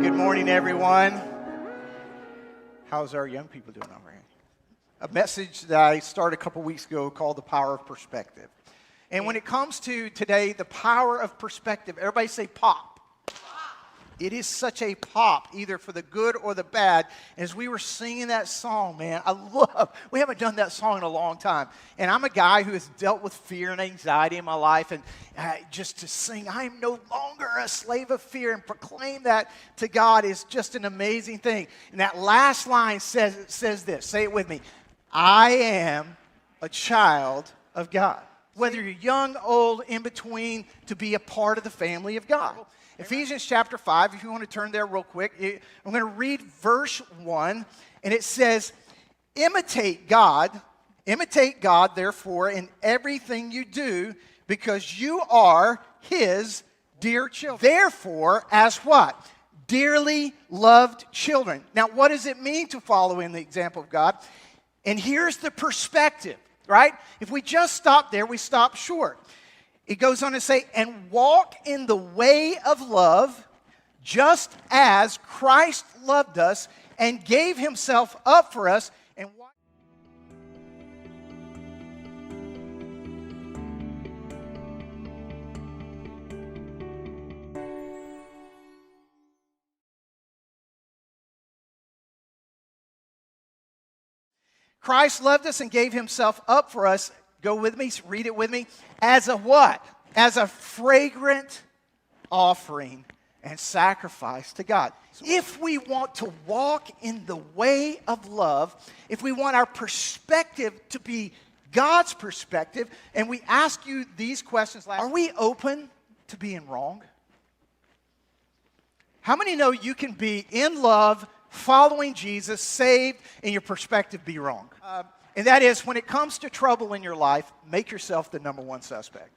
Good morning, everyone. How's our young people doing over here? A message that I started a couple weeks ago called The Power of Perspective. And when it comes to today, the power of perspective, everybody say pop. It is such a pop, either for the good or the bad. As we were singing that song, man, we haven't done that song in a long time. And I'm a guy who has dealt with fear and anxiety in my life. And just to sing, I am no longer a slave of fear, and proclaim that to God is just an amazing thing. And that last line says this, say it with me. I am a child of God. Whether you're young, old, in between, to be a part of the family of God. Ephesians chapter 5, if you want to turn there real quick, I'm going to read verse 1, and it says, imitate God, therefore, in everything you do, because you are His dear children. Therefore, as what? Dearly loved children. Now, what does it mean to follow in the example of God? And here's the perspective, right? If we just stop there, we stop short. It goes on to say, and walk in the way of love, just as Christ loved us and gave Himself up for us. And Christ loved us and gave Himself up for us. Go with me, read it with me. As a what? As a fragrant offering and sacrifice to God. If we want to walk in the way of love, if we want our perspective to be God's perspective, and we ask you these questions like, are we open to being wrong? How many know you can be in love, following Jesus, saved, and your perspective be wrong? And that is, when it comes to trouble in your life, make yourself the number one suspect.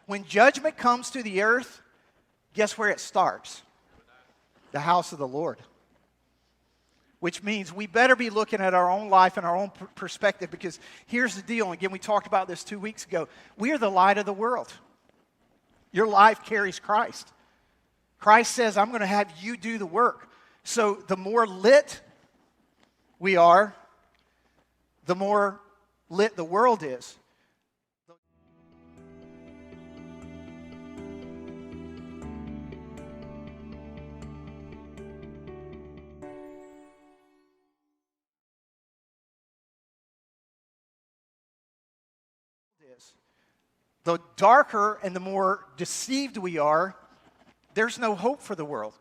When judgment comes to the earth, guess where it starts? The house of the Lord. Which means we better be looking at our own life and our own perspective, because here's the deal. Again, we talked about this 2 weeks ago. We are the light of the world. Your life carries Christ. Christ says, I'm going to have you do the work. So the more lit we are, the more lit the world is. The darker and the more deceived we are, there's no hope for the world,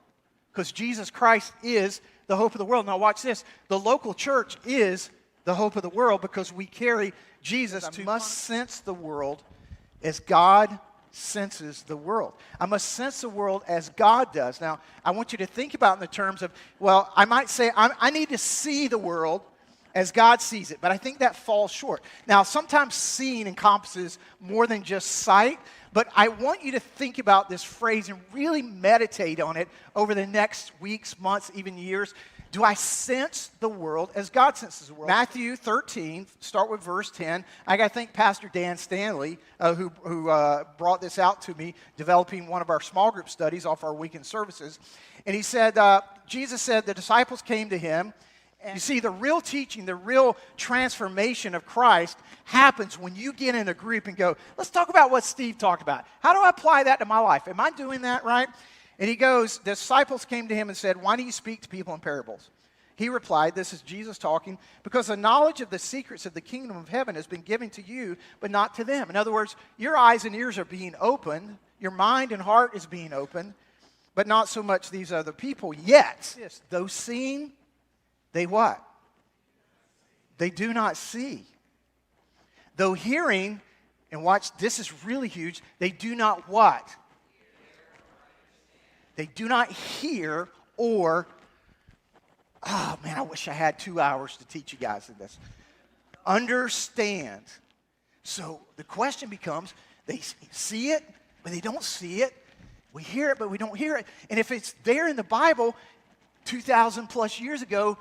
because Jesus Christ is the hope of the world. Now watch this. The local church is the hope of the world because we carry Jesus. I must sense the world as God senses the world. I must sense the world as God does. Now, I want you to think about in the terms of, well, I might say I need to see the world as God sees it, but I think that falls short. Now, sometimes seeing encompasses more than just sight, but I want you to think about this phrase and really meditate on it over the next weeks, months, even years. Do I sense the world as God senses the world? Matthew 13, start with verse 10. I got to thank Pastor Dan Stanley, who brought this out to me, developing one of our small group studies off our weekend services. And he said, Jesus said, the disciples came to Him. And you see, the real teaching, the real transformation of Christ happens when you get in a group and go, let's talk about what Steve talked about. How do I apply that to my life? Am I doing that right? And he goes, the disciples came to Him and said, why do you speak to people in parables? He replied, this is Jesus talking, because the knowledge of the secrets of the kingdom of heaven has been given to you, but not to them. In other words, your eyes and ears are being opened, your mind and heart is being opened, but not so much these other people. Yet, though seeing, they what? They do not see. Though hearing, and watch, this is really huge, they do not what? They do not hear or, oh man, I wish I had 2 hours to teach you guys this. Understand. So the question becomes, they see it, but they don't see it. We hear it, but we don't hear it. And if it's there in the Bible 2,000 plus years ago,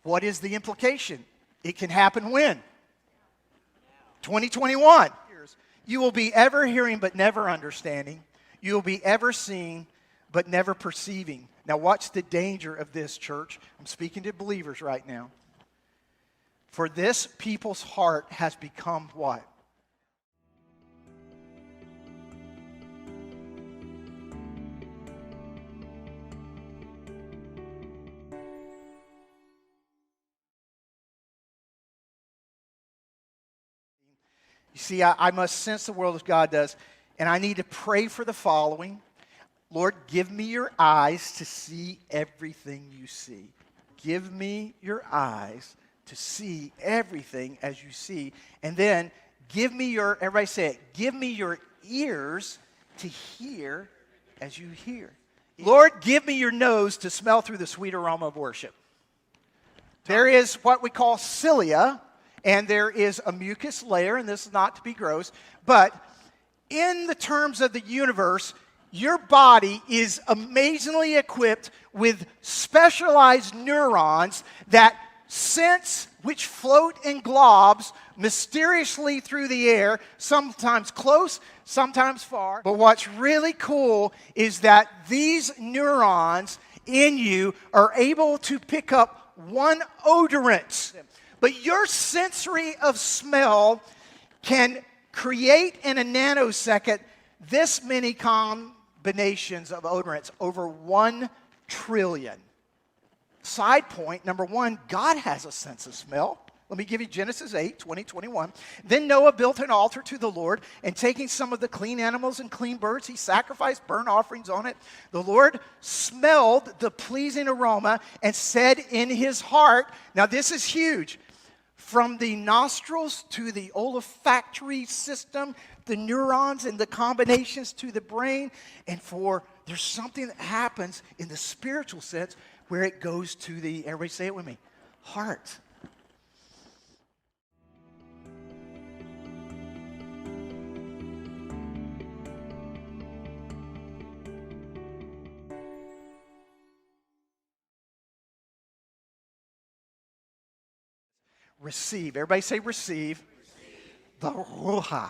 what is the implication? It can happen when? 2021. You will be ever hearing but never understanding. You will be ever seeing but never perceiving. Now watch the danger of this, church. I'm speaking to believers right now. For this people's heart has become what? You see, I must sense the world as God does, and I need to pray for the following. Lord, give me your eyes to see everything you see. Give me your eyes to see everything as you see. And then give me your, everybody say it, give me your ears to hear as you hear. Lord, give me your nose to smell through the sweet aroma of worship. There is what we call cilia, and there is a mucus layer, and this is not to be gross, but in the terms of the universe, your body is amazingly equipped with specialized neurons that sense, which float in globs mysteriously through the air, sometimes close, sometimes far. But what's really cool is that these neurons in you are able to pick up one odorant. But your sensory of smell can create in a nanosecond this many combinations of odorants, over 1 trillion. Side point, number one, God has a sense of smell. Let me give you Genesis 8, 20, 21. Then Noah built an altar to the Lord, and taking some of the clean animals and clean birds, he sacrificed burnt offerings on it. The Lord smelled the pleasing aroma and said in his heart, now this is huge, from the nostrils to the olfactory system, the neurons and the combinations to the brain, and there's something that happens in the spiritual sense where it goes to the, everybody say it with me, heart. Receive. Everybody say receive. The ruha.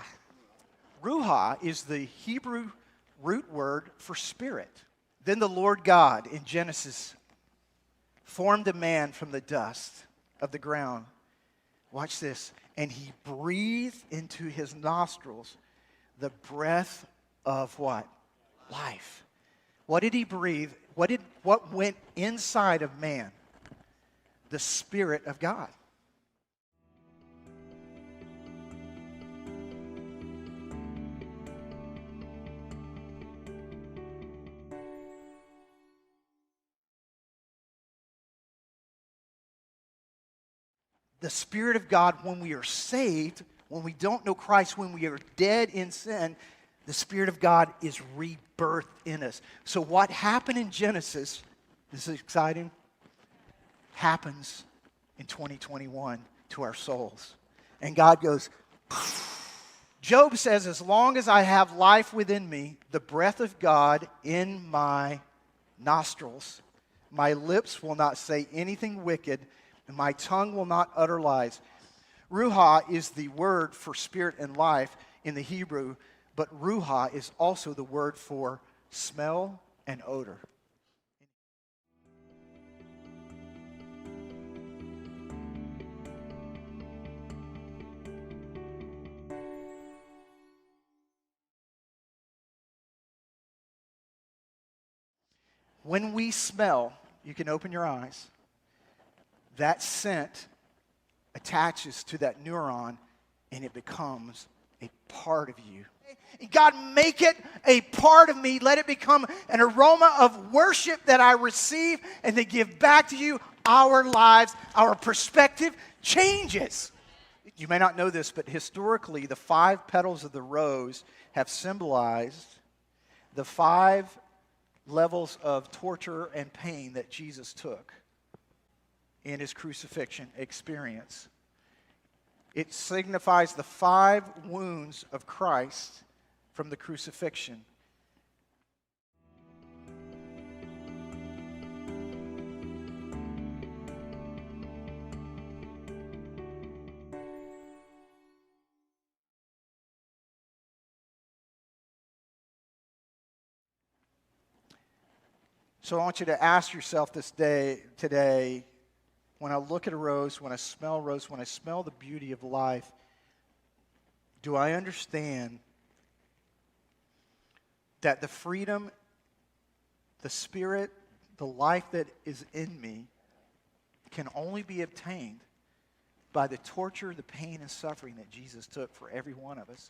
Ruha is the Hebrew root word for spirit. Then the Lord God in Genesis formed a man from the dust of the ground. Watch this. And he breathed into his nostrils the breath of what? Life. What did he breathe? What went inside of man? The Spirit of God. The Spirit of God, when we are saved, when we don't know Christ, when we are dead in sin, the Spirit of God is rebirthed in us. So what happened in Genesis, this is exciting, happens in 2021 to our souls. And God goes, Job says, as long as I have life within me, the breath of God in my nostrils, my lips will not say anything wicked, and my tongue will not utter lies. Ruha is the word for spirit and life in the Hebrew, but ruha is also the word for smell and odor. When we smell, you can open your eyes, that scent attaches to that neuron and it becomes a part of you. God, make it a part of me. Let it become an aroma of worship that I receive and to give back to you. Our lives, our perspective changes. You may not know this, but historically, the 5 petals of the rose have symbolized the 5 levels of torture and pain that Jesus took in his crucifixion experience. It signifies the 5 wounds of Christ from the crucifixion. So I want you to ask yourself today, when I look at a rose, when I smell a rose, when I smell the beauty of life, do I understand that the freedom, the spirit, the life that is in me can only be obtained by the torture, the pain, and suffering that Jesus took for every one of us?